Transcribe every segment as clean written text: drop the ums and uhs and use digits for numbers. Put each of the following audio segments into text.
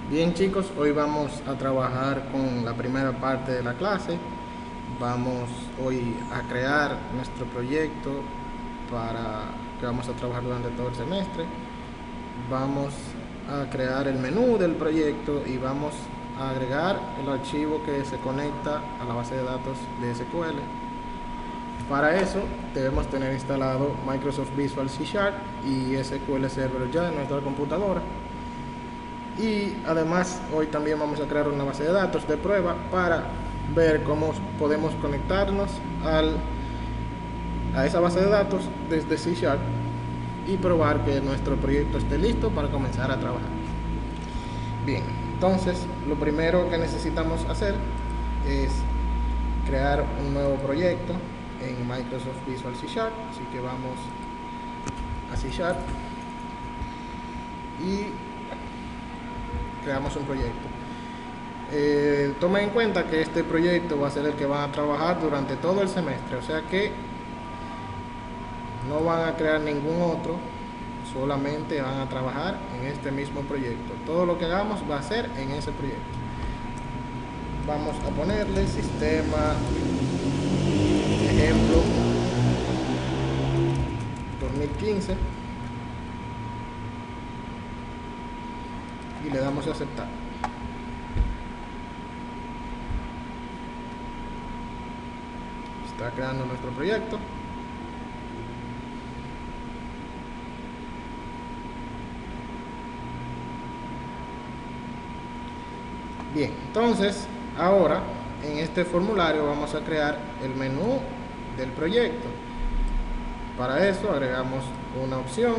Bien chicos, hoy vamos a trabajar con la primera parte de la clase. Vamos hoy a crear nuestro proyecto para que vamos a trabajar durante todo el semestre. Vamos a crear el menú del proyecto y vamos a agregar el archivo que se conecta a la base de datos de SQL. Para eso debemos tener instalado Microsoft Visual C# y SQL Server ya en nuestra computadora. Y además hoy también vamos a crear una base de datos de prueba para ver cómo podemos conectarnos a esa base de datos desde C# y probar que nuestro proyecto esté listo para comenzar a trabajar. Bien, entonces lo primero que necesitamos hacer es crear un nuevo proyecto en Microsoft Visual C#, así que vamos a C# y creamos un proyecto. Tomen en cuenta que este proyecto va a ser el que van a trabajar durante todo el semestre, o sea que no van a crear ningún otro, solamente van a trabajar en este mismo proyecto. Todo lo que hagamos va a ser en ese proyecto. Vamos a ponerle sistema ejemplo 2015 y le damos a aceptar. Está creando nuestro proyecto. Bien, entonces ahora en este formulario vamos a crear el menú del proyecto. Para eso agregamos una opción,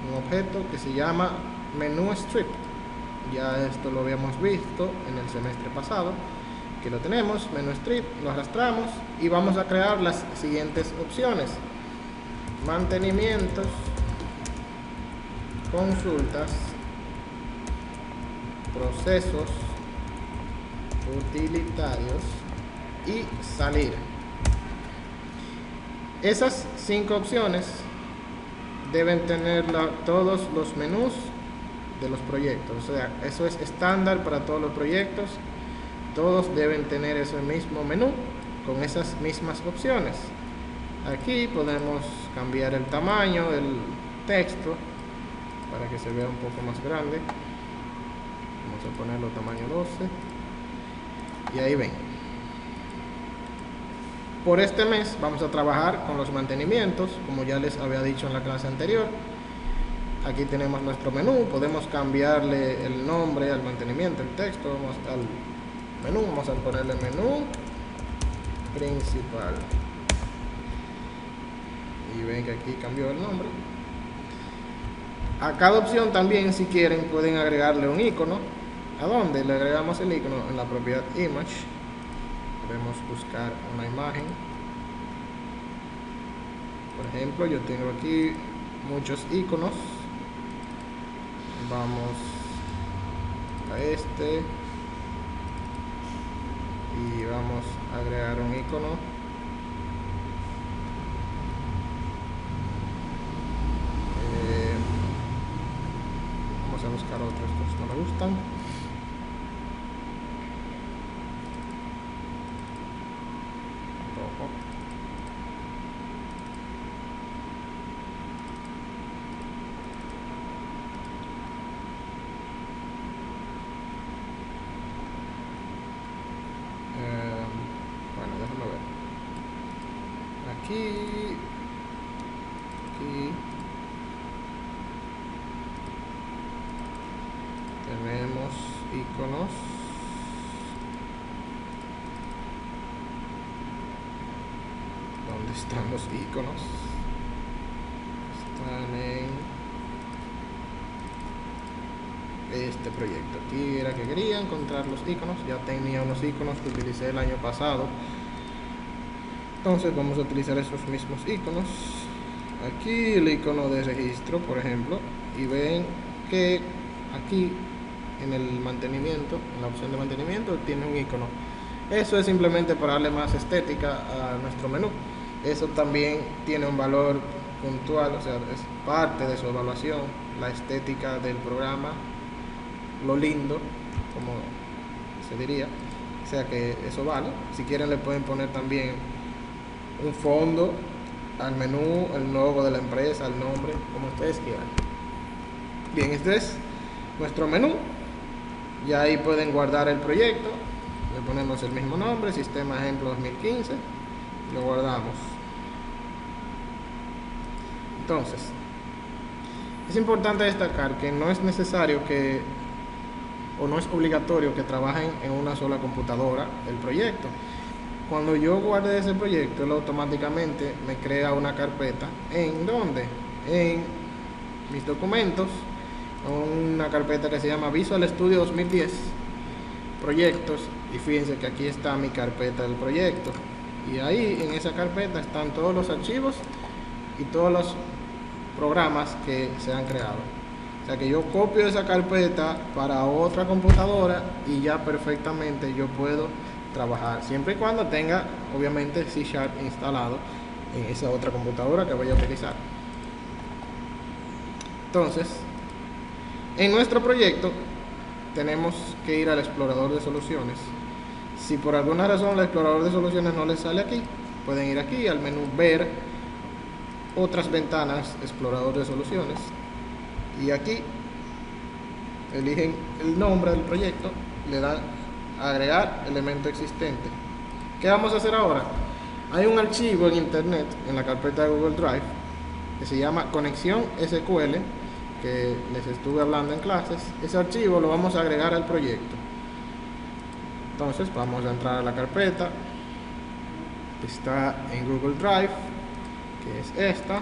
un objeto que se llama menú strip. Ya esto lo habíamos visto en el semestre pasado. Aquí lo tenemos, menú strip, lo arrastramos y vamos a crear las siguientes opciones: mantenimientos, consultas, procesos, utilitarios y salir. Esas 5 opciones deben tener todos los menús de los proyectos, o sea, eso es estándar para todos los proyectos. Todos deben tener ese mismo menú con esas mismas opciones. Aquí podemos cambiar el tamaño del texto para que se vea un poco más grande. Vamos a ponerlo tamaño 12 y ahí ven. Por este mes vamos a trabajar con los mantenimientos, como ya les había dicho en la clase anterior. Aquí tenemos nuestro menú, podemos cambiarle el nombre al mantenimiento, el texto. Vamos al menú, vamos a ponerle menú principal y ven que aquí cambió el nombre. A cada opción también, si quieren, pueden agregarle un icono. ¿A dónde le agregamos el icono? En la propiedad image. Podemos buscar una imagen. Por ejemplo, yo tengo aquí muchos iconos. Vamos a este y vamos a agregar un icono. Vamos a buscar otros, estos no me gustan. Rojo. Bueno, déjame ver. Aquí tenemos iconos. ¿Dónde están los iconos? Están en este proyecto. Aquí era que quería encontrar los iconos. Ya tenía unos iconos que utilicé el año pasado. Entonces vamos a utilizar esos mismos iconos. Aquí el icono de registro, por ejemplo, y ven que aquí en el mantenimiento, en la opción de mantenimiento, tiene un icono. Eso es simplemente para darle más estética a nuestro menú. Eso también tiene un valor puntual, o sea, es parte de su evaluación, la estética del programa lo lindo, como se diría. O sea que eso vale. Si quieren le pueden poner también un fondo al menú, el logo de la empresa, el nombre, como ustedes quieran. Bien, este es nuestro menú. Ya ahí pueden guardar el proyecto. Le ponemos el mismo nombre, Sistema Ejemplo 2015. Lo guardamos. Entonces, es importante destacar que no es necesario o no es obligatorio que trabajen en una sola computadora el proyecto. Cuando yo guarde ese proyecto, él automáticamente me crea una carpeta. ¿En dónde? En mis documentos, una carpeta que se llama Visual Studio 2010 proyectos, y fíjense que aquí está mi carpeta del proyecto, y ahí en esa carpeta están todos los archivos y todos los programas que se han creado. O sea que yo copio esa carpeta para otra computadora y ya perfectamente yo puedo trabajar, siempre y cuando tenga obviamente C# instalado en esa otra computadora que voy a utilizar. Entonces, en nuestro proyecto tenemos que ir al explorador de soluciones. Si por alguna razón el explorador de soluciones no les sale aquí, pueden ir aquí al menú ver otras ventanas, explorador de soluciones, y aquí eligen el nombre del proyecto, le dan agregar elemento existente. ¿Qué vamos a hacer ahora? Hay un archivo en internet en la carpeta de Google Drive que se llama conexión SQL, que les estuve hablando en clases. Ese archivo lo vamos a agregar al proyecto. Entonces vamos a entrar a la carpeta que está en Google Drive, que es esta.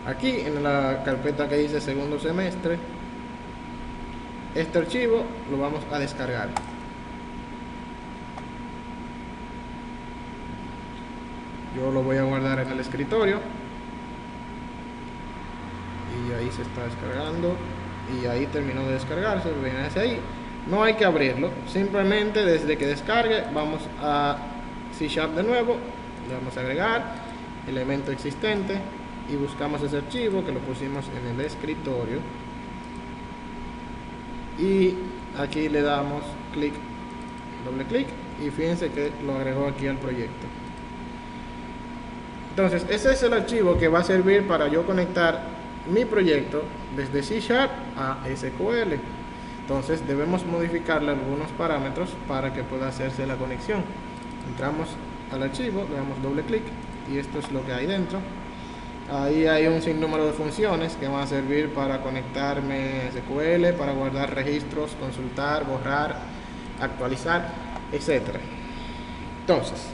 Aquí en la carpeta que dice segundo semestre, este archivo lo vamos a descargar. Yo lo voy a guardar en el escritorio y ahí se está descargando, y ahí terminó de descargarse. Ven hacia ahí, no hay que abrirlo, simplemente desde que descargue vamos a C# de nuevo, le vamos a agregar elemento existente y buscamos ese archivo que lo pusimos en el escritorio, y aquí le damos clic, doble clic, y fíjense que lo agregó aquí al proyecto. Entonces ese es el archivo que va a servir para yo conectar mi proyecto desde C# a SQL. Entonces debemos modificarle algunos parámetros para que pueda hacerse la conexión. Entramos al archivo, le damos doble clic y esto es lo que hay dentro. Ahí hay un sinnúmero de funciones que van a servir para conectarme a SQL, para guardar registros, consultar, borrar, actualizar, etc. Entonces,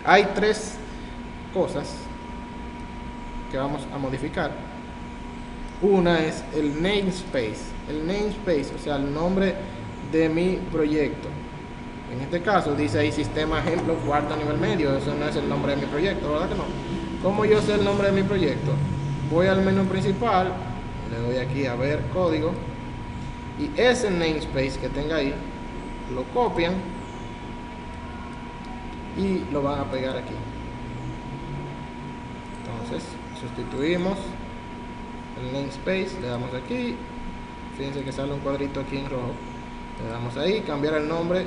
hay tres cosas que vamos a modificar. Una es el namespace. El namespace, o sea, el nombre de mi proyecto. En este caso dice ahí sistema ejemplo cuarto nivel medio. Eso no es el nombre de mi proyecto, ¿verdad que no? ¿Cómo yo sé el nombre de mi proyecto? Voy al menú principal, le doy aquí a ver código, y ese namespace que tenga ahí lo copian y lo van a pegar aquí. Entonces sustituimos el namespace, le damos aquí, fíjense que sale un cuadrito aquí en rojo, le damos ahí, cambiar el nombre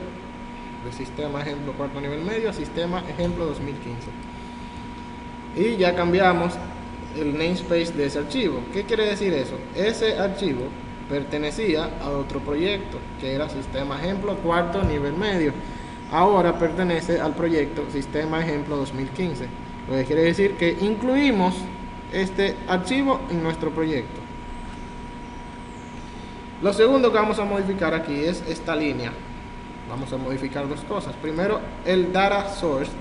de sistema ejemplo cuarto nivel medio a sistema ejemplo 2015, y ya cambiamos el namespace de ese archivo. ¿Qué quiere decir eso? Ese archivo pertenecía a otro proyecto que era sistema ejemplo cuarto nivel medio, ahora pertenece al proyecto sistema ejemplo 2015, lo que quiere decir que incluimos este archivo en nuestro proyecto. Lo segundo que vamos a modificar aquí es esta línea. Vamos a modificar dos cosas. Primero, el data source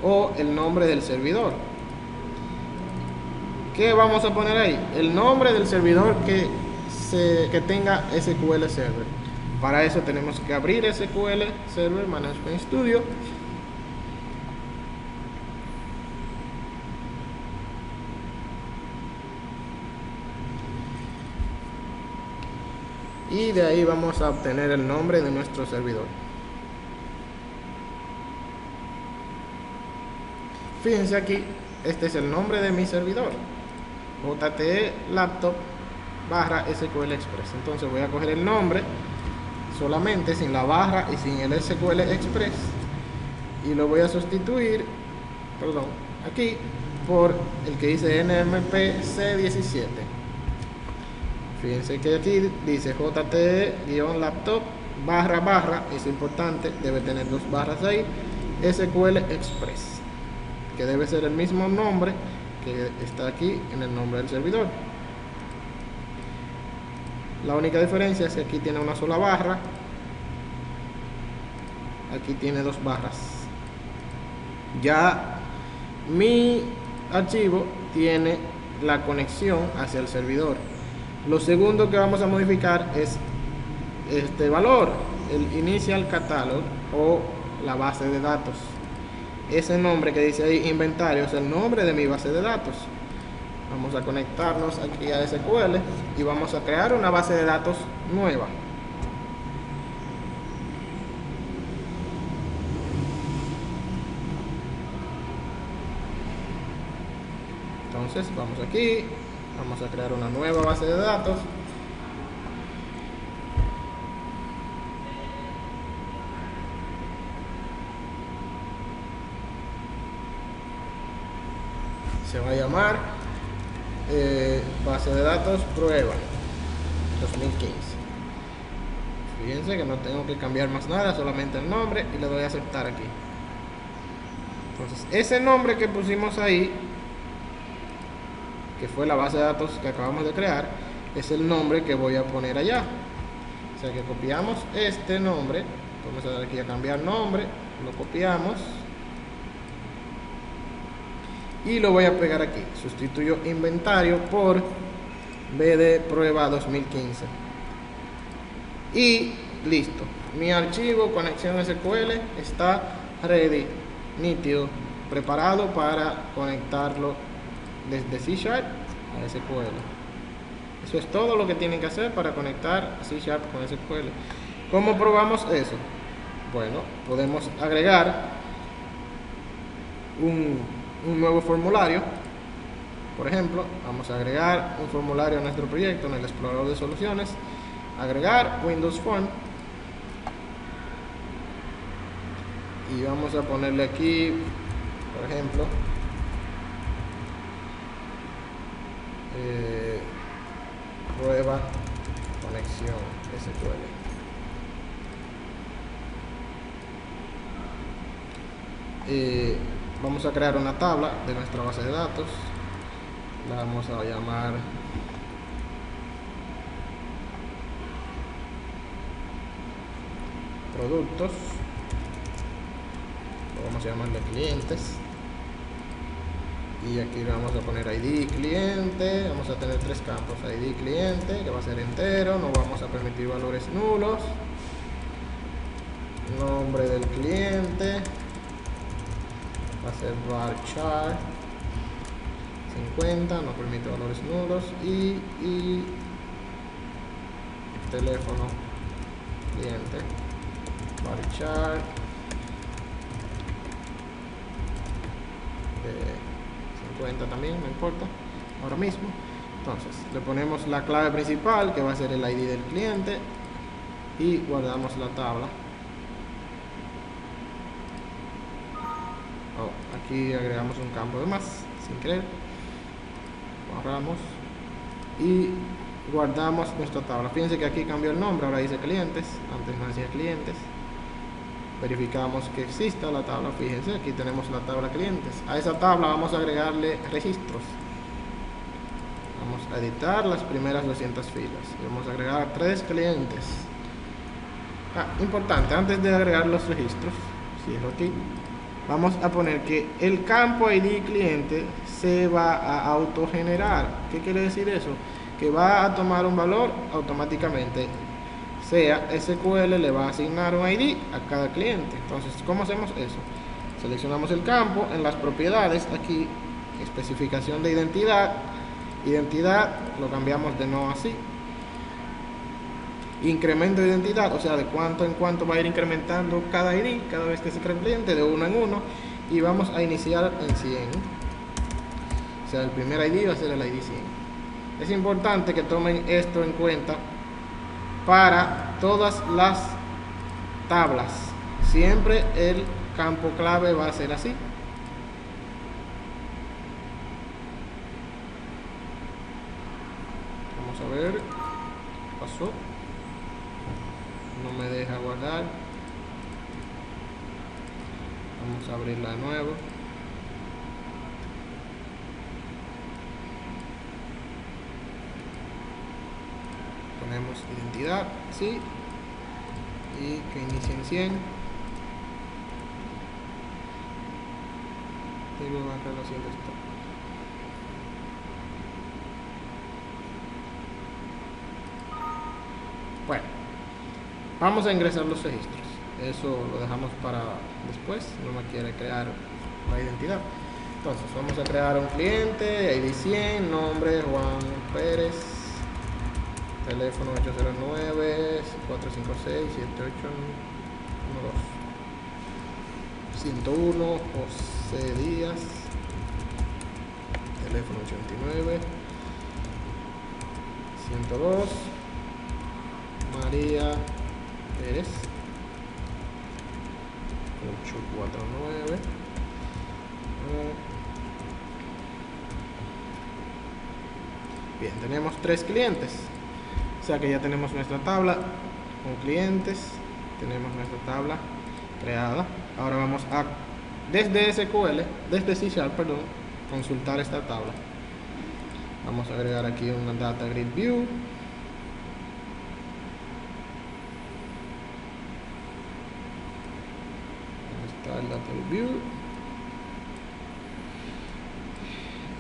o el nombre del servidor. ¿Qué vamos a poner ahí? El nombre del servidor que tenga SQL Server. Para eso tenemos que abrir SQL Server Management Studio. Y de ahí vamos a obtener el nombre de nuestro servidor. Fíjense aquí, este es el nombre de mi servidor, JTE Laptop /SQL Express. Entonces voy a coger el nombre solamente, sin la barra y sin el SQL Express, y lo voy a sustituir, perdón, aquí por el que dice NMPC17. Fíjense que aquí dice JTE-laptop /, es importante, debe tener dos barras ahí, SQL Express, que debe ser el mismo nombre que está aquí en el nombre del servidor. La única diferencia es que aquí tiene una sola barra, aquí tiene dos barras. Ya mi archivo tiene la conexión hacia el servidor. Lo segundo que vamos a modificar es este valor, el initial catalog o la base de datos. Ese nombre que dice ahí inventario es el nombre de mi base de datos. Vamos a conectarnos aquí a SQL y vamos a crear una base de datos nueva. Entonces vamos aquí, vamos a crear una nueva base de datos. Se va a llamar base de datos prueba 2015. Fíjense que no tengo que cambiar más nada, solamente el nombre, y le doy a aceptar aquí. Entonces ese nombre que pusimos ahí, que fue la base de datos que acabamos de crear, es el nombre que voy a poner allá. O sea que copiamos este nombre, vamos a dar aquí a cambiar nombre, lo copiamos y lo voy a pegar aquí. Sustituyo inventario por BD prueba 2015 y listo. Mi archivo conexión SQL está ready, nítido, preparado para conectarlo desde C# a SQL. Eso es todo lo que tienen que hacer para conectar C# con SQL. ¿Cómo probamos eso? Bueno, podemos agregar un nuevo formulario. Por ejemplo, vamos a agregar un formulario a nuestro proyecto en el explorador de soluciones, agregar Windows Form, y vamos a ponerle aquí, por ejemplo, prueba conexión SQL. Vamos a crear una tabla de nuestra base de datos, la vamos a llamar productos, vamos a llamarle clientes, y aquí vamos a poner ID cliente. Vamos a tener tres campos: ID cliente, que va a ser entero, no vamos a permitir valores nulos, nombre del cliente va a ser varchar 50, no permite valores nulos, y teléfono cliente varchar 50 también, no importa ahora mismo. Entonces le ponemos la clave principal, que va a ser el ID del cliente, y guardamos la tabla. Aquí agregamos un campo de más sin querer, borramos y guardamos nuestra tabla. Fíjense que aquí cambió el nombre, ahora dice clientes, antes no decía clientes. Verificamos que exista la tabla. Fíjense, aquí tenemos la tabla clientes. A esa tabla vamos a agregarle registros. Vamos a editar las primeras 200 filas y vamos a agregar 3 clientes. Importante, antes de agregar los registros, cierro aquí, vamos a poner que el campo ID cliente se va a autogenerar. ¿Qué quiere decir eso? Que va a tomar un valor automáticamente, sea SQL le va a asignar un ID a cada cliente. Entonces, ¿cómo hacemos eso? Seleccionamos el campo, en las propiedades, aquí, especificación de identidad, lo cambiamos de no así, incremento de identidad, o sea, de cuánto en cuánto va a ir incrementando cada ID, cada vez que se crea un cliente, de uno en uno, y vamos a iniciar en 100. O sea, el primer ID va a ser el ID 100. Es importante que tomen esto en cuenta para todas las tablas. Siempre el campo clave va a ser así. Vamos a ver qué pasó. No me deja guardar. Vamos a abrirla de nuevo. Ponemos identidad, sí, y que inicie en 100. Y luego acá lo siento esto. Bueno, vamos a ingresar los registros. Eso lo dejamos para después. No me quiere crear la identidad. Entonces vamos a crear un cliente, ID 100, nombre Juan Pérez, teléfono 809-456-7812, 101 José Díaz, teléfono 89, 102 María Pérez, 849. Bien, tenemos 3 clientes, o sea que ya tenemos nuestra tabla con clientes, tenemos nuestra tabla creada. Ahora vamos a, desde SQL, desde C#, perdón, consultar esta tabla. Vamos a agregar aquí una Data Grid View. Está el Data Grid View.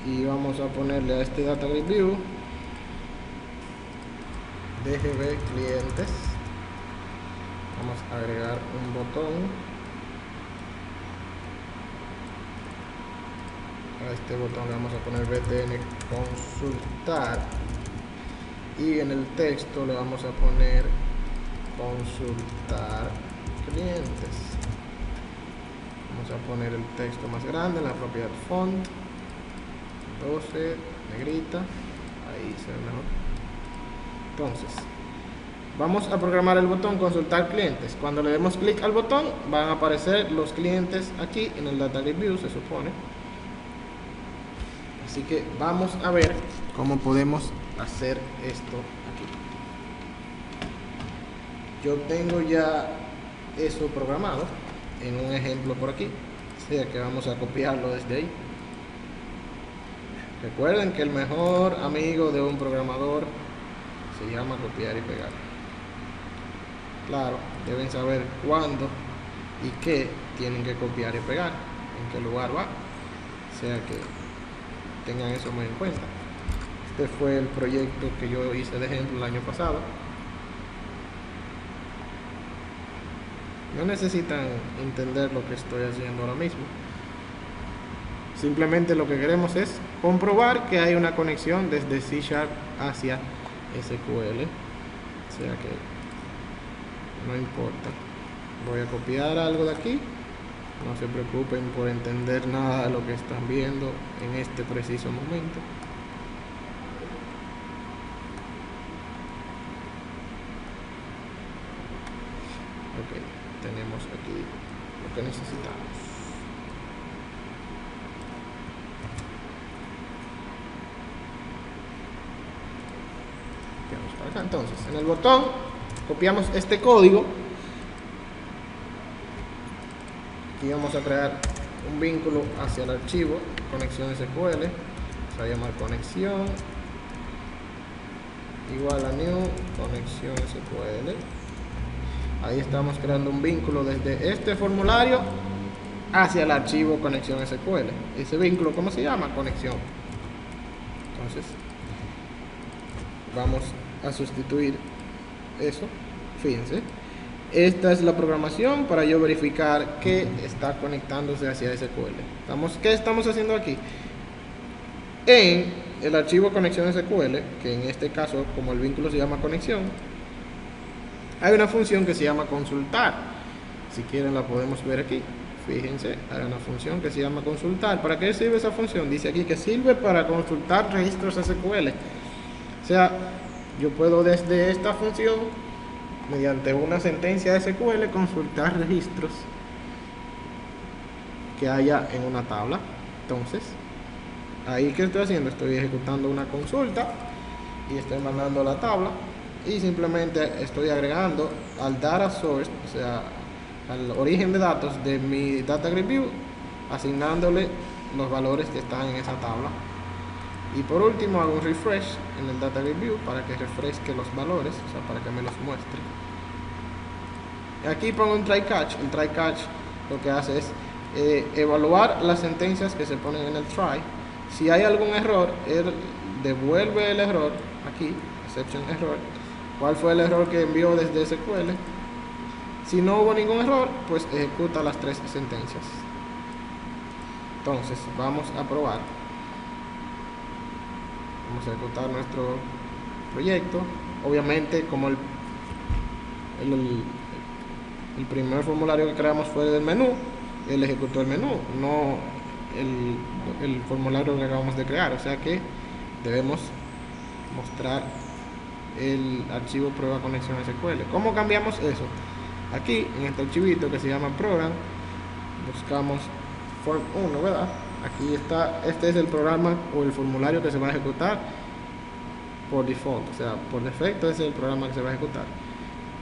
Y vamos a ponerle a este Data Grid View DGB clientes. Vamos a agregar un botón. A este botón le vamos a poner BTN consultar, y en el texto le vamos a poner consultar clientes. Vamos a poner el texto más grande en la propiedad font 12, negrita, ahí se ve mejor. Entonces vamos a programar el botón consultar clientes. Cuando le demos clic al botón van a aparecer los clientes aquí en el Data Grid View, se supone. Así que vamos a ver cómo podemos hacer esto aquí. Yo tengo ya eso programado en un ejemplo por aquí, o sea que vamos a copiarlo desde ahí. Recuerden que el mejor amigo de un programador se llama copiar y pegar. Claro, deben saber cuándo y qué tienen que copiar y pegar, en qué lugar va, o sea que tengan eso muy en cuenta. Este fue el proyecto que yo hice de ejemplo el año pasado. No necesitan entender lo que estoy haciendo ahora mismo. Simplemente lo que queremos es comprobar que hay una conexión desde C# hacia SQL. O sea que no importa. Voy a copiar algo de aquí. No se preocupen por entender nada de lo que están viendo en este preciso momento. Ok, tenemos aquí lo que necesitamos. Copiamos para acá. Entonces, en el botón copiamos este código. Aquí vamos a crear un vínculo hacia el archivo conexión SQL. Se va a llamar conexión igual a new conexión SQL. Ahí estamos creando un vínculo desde este formulario hacia el archivo conexión SQL. Ese vínculo, ¿cómo se llama? Conexión. Entonces vamos a sustituir eso. Fíjense, esta es la programación para yo verificar que está conectándose hacia SQL. ¿Qué estamos haciendo aquí? En el archivo conexión SQL, que en este caso, como el vínculo se llama conexión, hay una función que se llama consultar. Si quieren la podemos ver aquí. fíjense, hay una función que se llama consultar. ¿Para qué sirve esa función? Dice aquí que sirve para consultar registros SQL. O sea, yo puedo desde esta función, mediante una sentencia SQL, consultar registros que haya en una tabla. Entonces, ahí que estoy haciendo, estoy ejecutando una consulta y estoy mandando la tabla y simplemente estoy agregando al data source, o sea, al origen de datos de mi data grid view, asignándole los valores que están en esa tabla. Y por último hago un refresh en el data grid view para que refresque los valores, o sea, para que me los muestre. Aquí pongo un try catch. El try catch lo que hace es evaluar las sentencias que se ponen en el try. Si hay algún error, él devuelve el error aquí, exception error, cuál fue el error que envió desde SQL. Si no hubo ningún error, pues ejecuta las 3 sentencias. Entonces vamos a probar. Vamos a ejecutar nuestro proyecto. Obviamente, como el primer formulario que creamos fue del menú, él ejecutó el menú, no el formulario que acabamos de crear. O sea que debemos mostrar el archivo prueba conexión SQL. ¿Cómo cambiamos eso? Aquí en este archivito que se llama program, buscamos form 1, ¿verdad? Aquí está, este es el programa o el formulario que se va a ejecutar por default, o sea, por defecto ese es el programa que se va a ejecutar.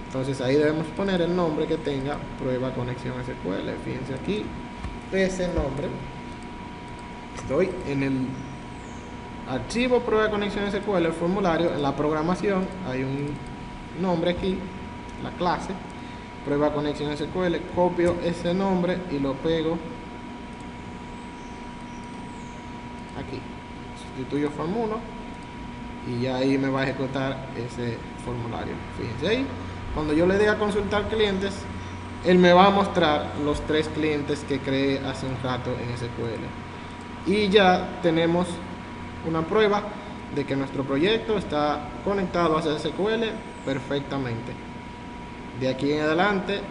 Entonces ahí debemos poner el nombre que tenga prueba conexión SQL. Fíjense aquí, ese nombre. Estoy en el archivo prueba conexión SQL, el formulario, en la programación hay un nombre aquí, la clase prueba conexión SQL, copio ese nombre y lo pego aquí, sustituyo form 1 y ya ahí me va a ejecutar ese formulario. Fíjense ahí, cuando yo le dé a consultar clientes, él me va a mostrar los 3 clientes que creé hace un rato en SQL y ya tenemos una prueba de que nuestro proyecto está conectado a SQL perfectamente. De aquí en adelante,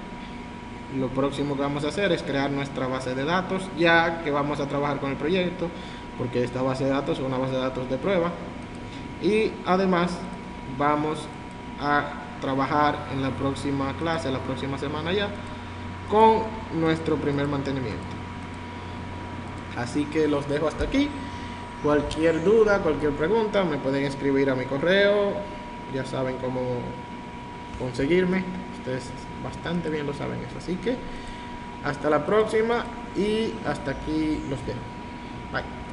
lo próximo que vamos a hacer es crear nuestra base de datos, ya que vamos a trabajar con el proyecto, porque esta base de datos es una base de datos de prueba. Y además vamos a trabajar en la próxima clase, la próxima semana ya, con nuestro primer mantenimiento. Así que los dejo hasta aquí. Cualquier duda, cualquier pregunta, me pueden escribir a mi correo. Ya saben cómo conseguirme. Ustedes bastante bien lo saben eso. Así que hasta la próxima y hasta aquí los dejo. Bye.